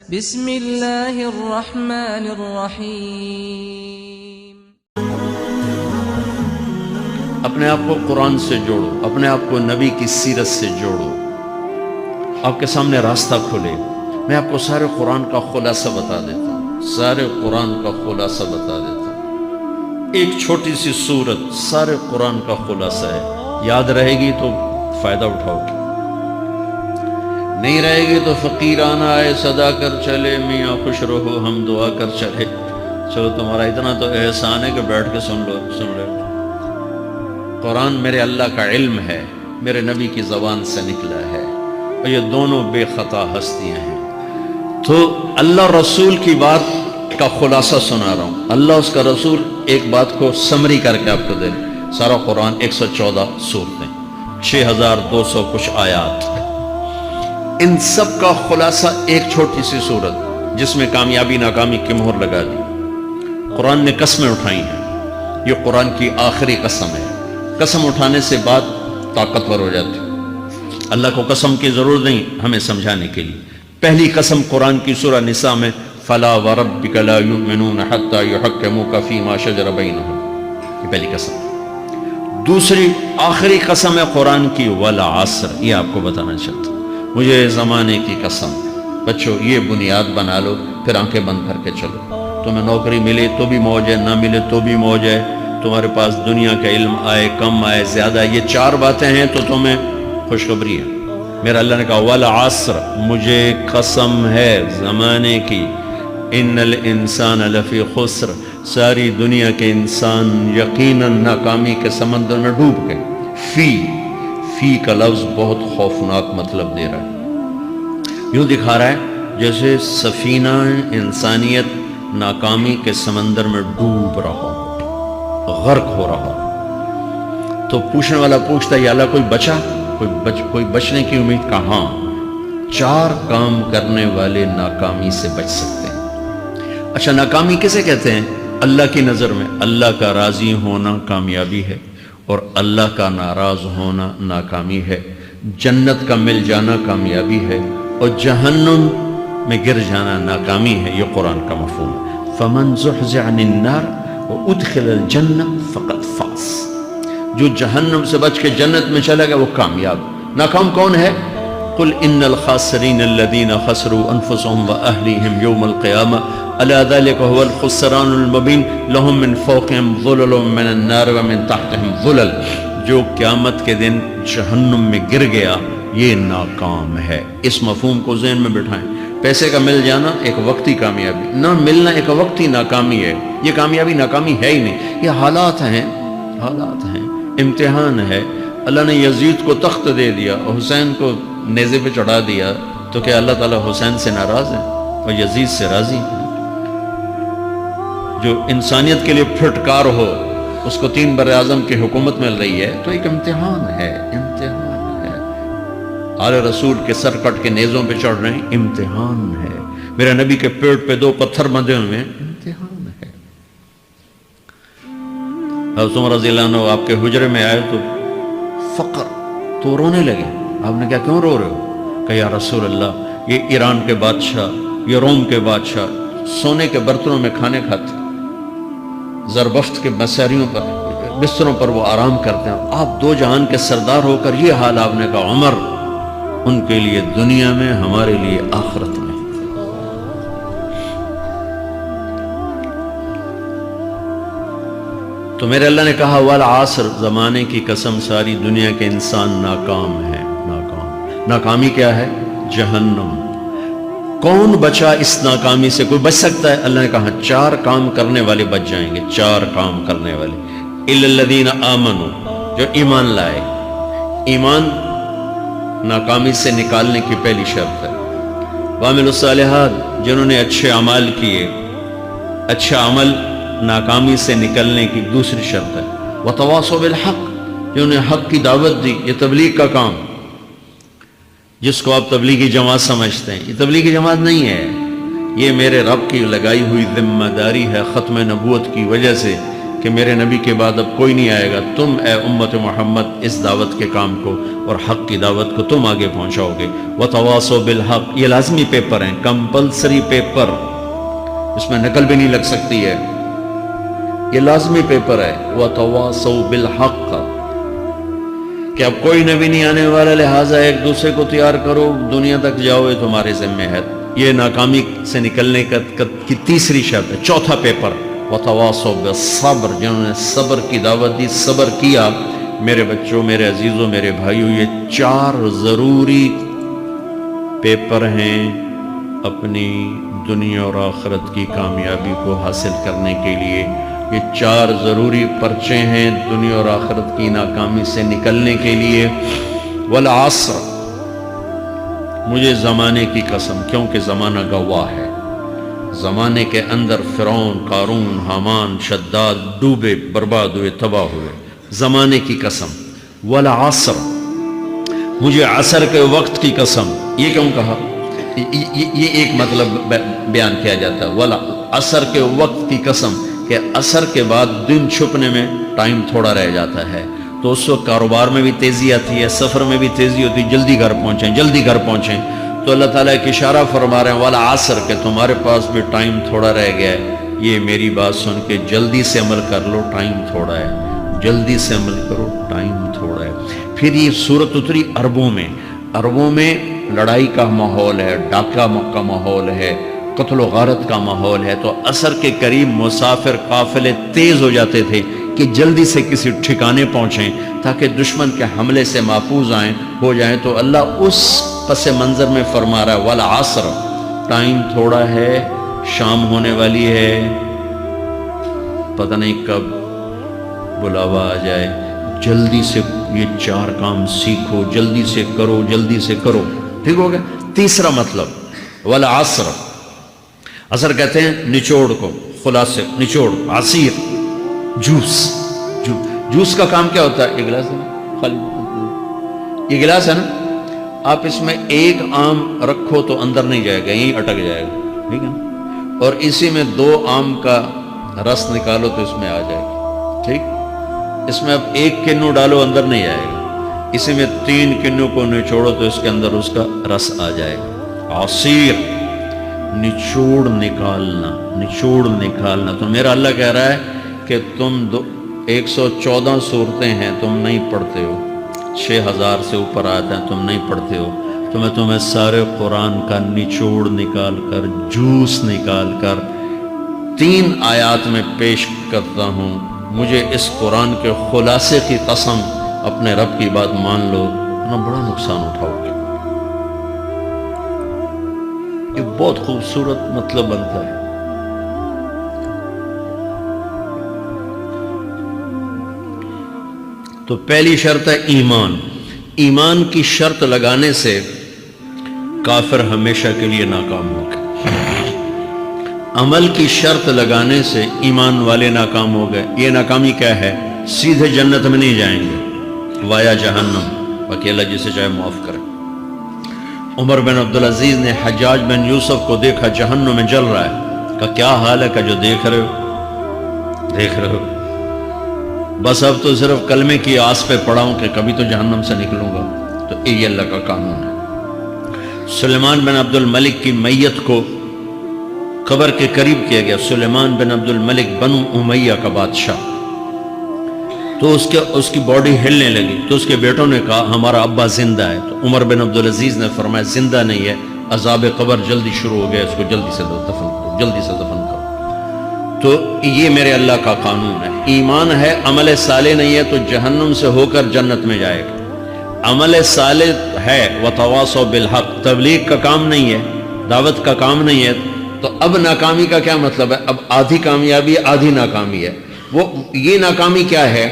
بسم اللہ الرحمن الرحیم۔ اپنے آپ کو قرآن سے جوڑو، اپنے آپ کو نبی کی سیرت سے جوڑو، آپ کے سامنے راستہ کھلے۔ میں آپ کو سارے قرآن کا خلاصہ بتا دیتا ہوں، سارے قرآن کا خلاصہ بتا دیتا ہوں۔ ایک چھوٹی سی سورت سارے قرآن کا خلاصہ ہے، یاد رہے گی تو فائدہ اٹھاؤ گے، نہیں رہے گی تو فقیرانہ آئے صدا کر چلے، میاں خوش رہو ہم دعا کر چلے۔ چلو تمہارا اتنا تو احسان ہے کہ بیٹھ کے سن لو۔ قرآن میرے اللہ کا علم ہے، میرے نبی کی زبان سے نکلا ہے، اور یہ دونوں بے خطا ہستیاں ہیں۔ تو اللہ رسول کی بات کا خلاصہ سنا رہا ہوں، اللہ اس کا رسول ایک بات کو سمری کر کے آپ کو دے۔ سارا قرآن 114 سورتیں، 6200 کچھ آیات، ان سب کا خلاصہ ایک چھوٹی سی سورت جس میں کامیابی ناکامی کی مہر لگا دی۔ قرآن نے قسمیں اٹھائی ہیں، یہ قرآن کی آخری قسم ہے۔ قسم اٹھانے سے بات طاقتور ہو جاتی، اللہ کو قسم کی ضرورت نہیں ہمیں سمجھانے کے لیے۔ پہلی قسم قرآن کی سورہ نساء میں فَلَا وَرَبِّكَ لَا يُؤْمِنُونَ حَتَّى يُحَكِّمُوكَ فِي مَا شَجَرَ بَيْنَهُمْ، یہ پہلی قسم۔ دوسری آخری قسم ہے قرآن کی وَالْعَصْرِ، یہ آپ کو بتانا چاہتا ہوں، مجھے زمانے کی قسم۔ بچوں یہ بنیاد بنا لو، پھر آنکھیں بند کر کے چلو۔ تمہیں نوکری ملے تو بھی موج ہے، نہ ملے تو بھی موج ہے، تمہارے پاس دنیا کا علم آئے کم آئے زیادہ، یہ چار باتیں ہیں تو تمہیں خوشخبری ہے۔ میرا اللہ نے کہا والعصر، مجھے قسم ہے زمانے کی، ان الانسان لفی خسر، ساری دنیا کے انسان یقیناً ناکامی کے سمندر میں ڈوب گئے۔ فی کا لفظ بہت خوفناک مطلب دے رہا ہے، یوں دکھا رہا ہے جیسے سفینہ انسانیت ناکامی کے سمندر میں ڈوب رہا، غرق ہو رہا۔ تو پوچھنے والا پوچھتا ہے یا اللہ کوئی بچا، کوئی بچنے کی امید؟ کہاں؟ چار کام کرنے والے ناکامی سے بچ سکتے ہیں۔ اچھا ناکامی کسے کہتے ہیں اللہ کی نظر میں؟ اللہ کا راضی ہونا کامیابی ہے، اور اللہ کا ناراض ہونا ناکامی ہے۔ جنت کا مل جانا کامیابی ہے، اور جہنم میں گر جانا ناکامی ہے، یہ قرآن کا مفہوم ہے۔ فَمَنْ زُحْزِحَ عَنِ النَّارِ وَأُدْخِلَ الْجَنَّةَ فَقَدْ فَازَ، جو جہنم سے بچ کے جنت میں چلا گیا وہ کامیاب۔ ناکام کون ہے؟ قُلْ إِنَّ الْخَاسِرِينَ الَّذِينَ خَسِرُوا أَنفُسَهُمْ وَأَهْلِيهِمْ يَوْمَ الْقِيَامَةِ أَلَا ذَلِكَ هُوَ الْخُسْرَانُ الْمُبِينُ لَهُم مِّن فَوْقِهِمْ ظُلَلٌ مِّنَ النَّارِ وَمِن تَحْتِهِمْ ظُلَلٌ، جو قیامت کے دن جہنم میں گر گیا یہ ناکام ہے۔ اس مفہوم کو ذہن میں بٹھائیں۔ پیسے کا مل جانا ایک وقتی کامیابی، نہ ملنا ایک وقتی ناکامی ہے، یہ کامیابی ناکامی ہے ہی نہیں، یہ حالات ہیں، امتحان ہے۔ اللہ نے یزید کو تخت دے دیا اور حسین کو نیزے پہ چڑھا دیا، تو کیا اللہ تعالیٰ حسین سے ناراض ہے اور یزید سے راضی ہے؟ جو انسانیت کے لیے پھٹکار ہو اس کو 3 براعظم کی حکومت مل رہی ہے تو ایک امتحان ہے، امتحان ہے۔ آل رسول کے سر کٹ کے نیزوں پہ چڑھ رہے ہیں، امتحان ہے۔ میرے نبی کے پیٹ پہ 2 پتھر بندھے ہوئے ہیں، امتحان ہے۔ حضرت عمر رضی اللہ عنہ آپ کے حجرے میں آئے تو فقر تو رونے لگے۔ آپ نے کہا کیوں رو رہے ہو؟ کہ یا رسول اللہ یہ ایران کے بادشاہ، یہ روم کے بادشاہ سونے کے برتنوں میں کھانے کھاتے، زربفت کے بسیریوں پر بستروں پر وہ آرام کرتے ہیں، آپ 2 جہان کے سردار ہو کر یہ حال؟ آپ نے کہا عمر ان کے لیے دنیا میں، ہمارے لیے آخرت میں۔ تو میرے اللہ نے کہا والعصر، زمانے کی قسم ساری دنیا کے انسان ناکام ہے، ناکام۔ ناکامی کیا ہے؟ جہنم۔ کون بچا اس ناکامی سے؟ کوئی بچ سکتا ہے؟ اللہ نے کہا 4 کام کرنے والے بچ جائیں گے، 4 کام کرنے والے۔ اِلَّا الَّذِينَ آمَنُوا، جو ایمان لائے۔ ایمان ناکامی سے نکالنے کی پہلی شرط ہے۔ وَعَمِلُوا الصَّالِحَاتِ، جنہوں نے اچھے اعمال کیے، اچھا عمل ناکامی سے نکلنے کی دوسری شرط ہے۔ وَتَوَاصَوْا بِالْحَقِّ، جنہوں نے حق کی دعوت دی، یہ تبلیغ کا کام، جس کو آپ تبلیغی جماعت سمجھتے ہیں، یہ تبلیغی جماعت نہیں ہے، یہ میرے رب کی لگائی ہوئی ذمہ داری ہے۔ ختم نبوت کی وجہ سے کہ میرے نبی کے بعد اب کوئی نہیں آئے گا، تم اے امت محمد اس دعوت کے کام کو اور حق کی دعوت کو تم آگے پہنچاؤ گے۔ وَتَوَاصَوْا بِالْحَقِّ، یہ لازمی پیپر ہیں، کمپلسری پیپر، اس میں نقل بھی نہیں لگ سکتی ہے، یہ لازمی پیپر ہے۔ وَتَوَاصَوْا بِالْحَقِّ، کہ اب کوئی نبی نہیں آنے والا، لہٰذا ایک دوسرے کو تیار کرو، دنیا تک جاؤ، یہ تمہارے ذمہ ہے۔ یہ ناکامی سے نکلنے کی تیسری شرط ہے۔ چوتھا پیپر وَتَوَاصَوْا بِالصَّبْرِ، جنہوں نے صبر کی دعوت دی، صبر کیا۔ میرے بچوں، میرے عزیزوں، میرے بھائیوں، یہ 4 ضروری پیپر ہیں اپنی دنیا اور آخرت کی کامیابی کو حاصل کرنے کے لیے۔ یہ 4 ضروری پرچے ہیں دنیا اور آخرت کی ناکامی سے نکلنے کے لیے۔ والعصر، مجھے زمانے کی قسم، کیونکہ زمانہ گواہ ہے، زمانے کے اندر فرعون، قارون، حامان، شداد ڈوبے، برباد ہوئے، تباہ ہوئے، زمانے کی قسم۔ والعصر، مجھے عصر کے وقت کی قسم۔ یہ کیوں کہا؟ یہ ایک مطلب بیان کیا جاتا ہے، والعصر کے وقت کی قسم، کہ عصر کے بعد دن چھپنے میں ٹائم تھوڑا رہ جاتا ہے، تو اس وقت کاروبار میں بھی تیزی آتی ہے، سفر میں بھی تیزی ہوتی ہے، جلدی گھر پہنچیں، جلدی گھر پہنچیں۔ تو اللہ تعالیٰ ایک اشارہ فرما رہے ہیں والعصر، کہ تمہارے پاس بھی ٹائم تھوڑا رہ گیا ہے، یہ میری بات سن کے جلدی سے عمل کر لو، ٹائم تھوڑا ہے، جلدی سے عمل کرو، ٹائم تھوڑا ہے۔ پھر یہ صورت اتری عربوں میں لڑائی کا ماحول ہے، ڈاکہ کا ماحول ہے، قتل و غارت کا ماحول ہے، تو عصر کے قریب مسافر قافلے تیز ہو جاتے تھے کہ جلدی سے کسی ٹھکانے پہنچیں تاکہ دشمن کے حملے سے محفوظ ہو جائیں۔ تو اللہ اس پس منظر میں فرما رہا ہے والعصر، ٹائم تھوڑا ہے، شام ہونے والی ہے، پتہ نہیں کب بلاوا آ جائے، جلدی سے یہ 4 کام سیکھو، جلدی سے کرو، جلدی سے کرو۔ ٹھیک ہو گیا؟ تیسرا مطلب والعصر، عصر کہتے ہیں نچوڑ کو، خلاصے، نچوڑ، عصیر، جوس کا کام کیا ہوتا ہے؟ یہ گلاس ہے نا، خالی یہ گلاس ہے نا، آپ اس میں ایک آم رکھو تو اندر نہیں جائے گا، یہیں اٹک جائے گا، ٹھیک ہے نا، اور اسی میں 2 آم کا رس نکالو تو اس میں آ جائے گا، ٹھیک۔ اس میں اب 1 کنو ڈالو، اندر نہیں آئے گا، اسی میں 3 کنو کو نچوڑو تو اس کے اندر اس کا رس آ جائے گا۔ عصیر، نچوڑ نکالنا۔ تو میرا اللہ کہہ رہا ہے کہ تم 114 صورتیں ہیں، تم نہیں پڑھتے ہو، 6000 سے اوپر آتے ہیں، تم نہیں پڑھتے ہو، تو میں تمہیں سارے قرآن کا نچوڑ نکال کر، جوس نکال کر 3 آیات میں پیش کرتا ہوں۔ مجھے اس قرآن کے خلاصے کی قسم، اپنے رب کی بات مان لو، اتنا بڑا نقصان اٹھاؤ گے۔ یہ بہت خوبصورت مطلب بنتا ہے۔ تو پہلی شرط ہے ایمان۔ ایمان کی شرط لگانے سے کافر ہمیشہ کے لیے ناکام ہو گئے، عمل کی شرط لگانے سے ایمان والے ناکام ہو گئے۔ یہ ناکامی کیا ہے؟ سیدھے جنت میں نہیں جائیں گے، وایا جہنم، باقی اللہ جسے چاہے معاف کرے۔ عمر بن عبدالعزیز نے حجاج بن یوسف کو دیکھا جہنم میں جل رہا ہے، کہا کیا حال ہے؟ کہ جو دیکھ رہے ہو، بس اب تو صرف کلمے کی آس پہ پڑا ہوں کہ کبھی تو جہنم سے نکلوں گا۔ تو یہ اللہ کا قانون ہے۔ سلیمان بن عبد الملک کی میت کو قبر کے قریب کیا گیا، سلیمان بن عبد الملک بنو امیہ کا بادشاہ، تو اس کی باڈی ہلنے لگی، تو اس کے بیٹوں نے کہا ہمارا ابا زندہ ہے، تو عمر بن عبدالعزیز نے فرمایا زندہ نہیں ہے، عذاب قبر جلدی شروع ہو گیا، اس کو جلدی سے دفن کرو، جلدی سے دفن کرو۔ تو یہ میرے اللہ کا قانون ہے۔ ایمان ہے، عمل صالح نہیں ہے تو جہنم سے ہو کر جنت میں جائے گا۔ عمل صالح ہے، وتواصوا بالحق، تبلیغ کا کام نہیں ہے، دعوت کا کام نہیں ہے، تو اب ناکامی کا کیا مطلب ہے؟ اب آدھی کامیابی ہے، آدھی ناکامی ہے۔ وہ یہ ناکامی کیا ہے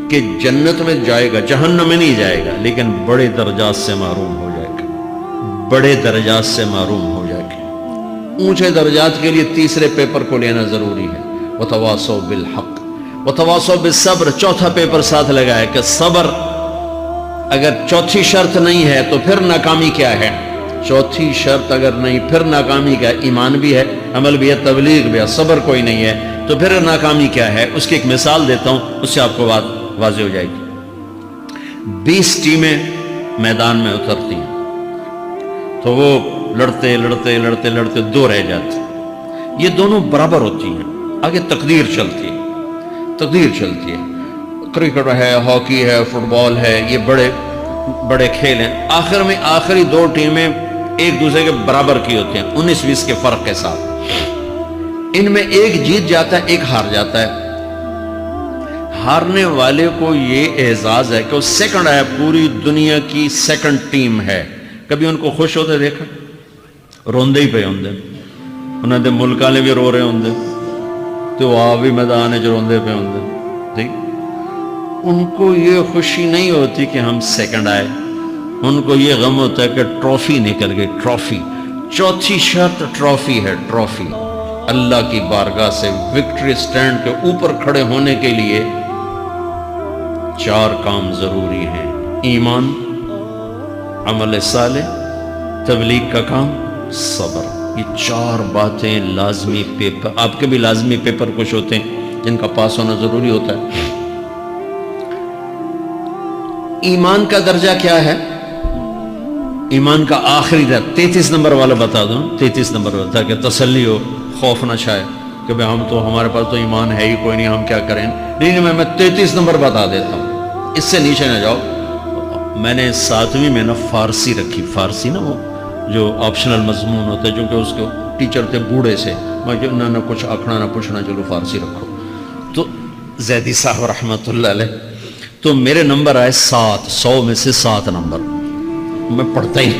کہ جنت میں جائے گا، جہنم میں نہیں جائے گا، لیکن بڑے درجات سے محروم ہو جائے گا، بڑے درجات سے محروم ہو جائے گا۔ اونچے درجات کے لیے تیسرے پیپر کو لینا ضروری ہے، وتواصوا بالحق وتواصوا بالصبر۔ چوتھا پیپر ساتھ لگا ہے کہ صبر، اگر چوتھی شرط نہیں ہے تو پھر ناکامی کیا ہے؟ چوتھی شرط اگر نہیں، پھر ناکامی کیا ہے؟ ایمان بھی ہے، عمل بھی ہے، تبلیغ بھی ہے، صبر کوئی نہیں ہے، تو پھر ناکامی کیا ہے اس کی ایک مثال دیتا ہوں، اس سے آپ کو بات واضح ہو جائے گی۔ 20 ٹیمیں میدان میں اترتی ہیں تو وہ لڑتے لڑتے لڑتے لڑتے 2 رہ جاتی، یہ دونوں برابر ہوتی ہیں، آگے تقدیر چلتی ہے، تقدیر چلتی ہے، کرکٹ ہے، ہاکی ہے، فٹ بال ہے، یہ بڑے بڑے کھیل ہیں، آخر میں آخری 2 ٹیمیں ایک دوسرے کے برابر کی ہوتی ہیں 19-20 کے فرق کے ساتھ، ان میں ایک جیت جاتا ہے ایک ہار جاتا ہے۔ ہارنے والے کو یہ اعزاز ہے کہ وہ سیکنڈ ہے، پوری دنیا کی سیکنڈ ٹیم ہے۔ کبھی ان کو خوش ہوتے دیکھا؟ روندے ہی پہ ہوندے، انہوں نے ملک والے بھی رو رہے ہوندے تو وہ بھی میدان ہے جو روندے پہ ہوندے، ٹھیک؟ ان کو یہ خوشی نہیں ہوتی کہ ہم سیکنڈ آئے، ان کو یہ غم ہوتا ہے کہ ٹرافی نکل گئی، ٹرافی۔ چوتھی شرط ٹرافی ہے، ٹرافی۔ اللہ کی بارگاہ سے وکٹری سٹینڈ کے اوپر کھڑے ہونے کے لیے 4 کام ضروری ہیں: ایمان، عمل صالح، تبلیغ کا کام، صبر۔ یہ 4 باتیں لازمی پیپر، آپ کے بھی لازمی پیپر کچھ ہوتے ہیں جن کا پاس ہونا ضروری ہوتا ہے۔ ایمان کا درجہ کیا ہے؟ ایمان کا آخری درجہ 33 نمبر والا بتا دوں، 33 نمبر والا، تاکہ تسلی ہو، خوف نہ چھائے کہ بھئی ہمارے پاس تو ایمان ہے ہی کوئی نہیں، ہم کیا کریں۔ نہیں، میں 33 نمبر بتا دیتا ہوں، اس سے نیچے نہ جاؤ۔ میں نے 7ویں میں نا فارسی رکھی، فارسی نا وہ جو آپشنل مضمون ہوتا ہے، چونکہ اس کو ٹیچر تھے بوڑھے سے، میں نہ کچھ آکھنا نہ پوچھنا، چلو فارسی رکھو۔ تو زیدی صاحب رحمۃ اللہ علیہ، تو میرے نمبر آئے 7، 100 میں سے 7 نمبر، میں پڑھتا ہی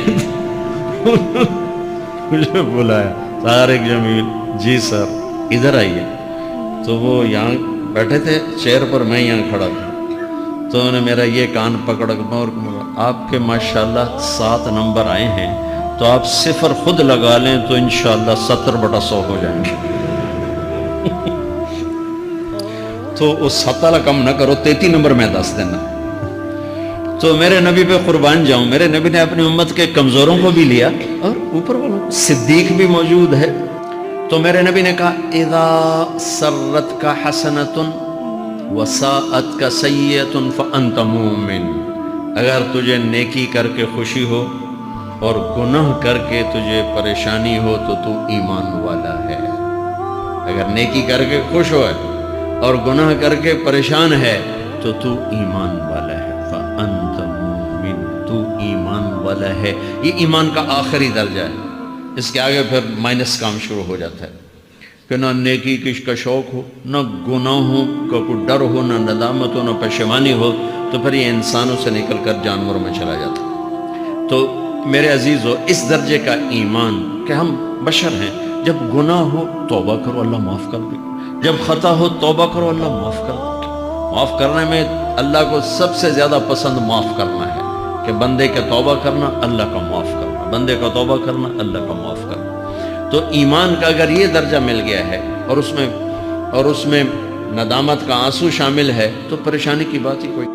مجھے بلایا طارق جمیل، جی سر ادھر آئیے۔ تو وہ یہاں بیٹھے تھے چیئر پر، میں یہاں کھڑا تھا، تو انہوں نے میرا یہ کان پکڑ کے اور آپ کے ماشاءاللہ 7 نمبر آئے ہیں، تو آپ 0 خود لگا لیں تو انشاءاللہ 70/100 ہو جائیں گے۔ تو اس 7 والا کم نہ کرو، 33 نمبر میں 10 دینا۔ تو میرے نبی پہ قربان جاؤں، میرے نبی نے اپنی امت کے کمزوروں کو بھی لیا، اور اوپر والوں صدیق بھی موجود ہے۔ تو میرے نبی نے کہا اذا سرت کا حسنۃ وساءت کا سیئۃ فانت مومن، اگر تجھے نیکی کر کے خوشی ہو اور گناہ کر کے تجھے پریشانی ہو تو ایمان والا ہے۔ اگر نیکی کر کے خوش ہو اور گناہ کر کے پریشان ہے تو ایمان والا ہے، فانت مومن، تو ایمان والا ہے۔ یہ ایمان کا آخری درجہ ہے، اس کے آگے پھر مائنس کام شروع ہو جاتا ہے کہ نہ نیکی کا شوق ہو، نہ گناہوں کا کوئی ڈر ہو، نہ ندامت ہو، نہ پشیمانی ہو، تو پھر یہ انسانوں سے نکل کر جانوروں میں چلا جاتا ہے۔ تو میرے عزیزو، اس درجے کا ایمان کہ ہم بشر ہیں، جب گناہ ہو توبہ کرو، اللہ معاف کر دے، جب خطا ہو توبہ کرو، اللہ معاف کر دے۔ معاف کرنے میں اللہ کو سب سے زیادہ پسند معاف کرنا ہے، کہ بندے کا توبہ کرنا، اللہ کا معاف کرنا، بندے کا توبہ کرنا، اللہ کا معاف کرنا۔ تو ایمان کا اگر یہ درجہ مل گیا ہے اور اس میں ندامت کا آنسو شامل ہے، تو پریشانی کی بات ہی کوئی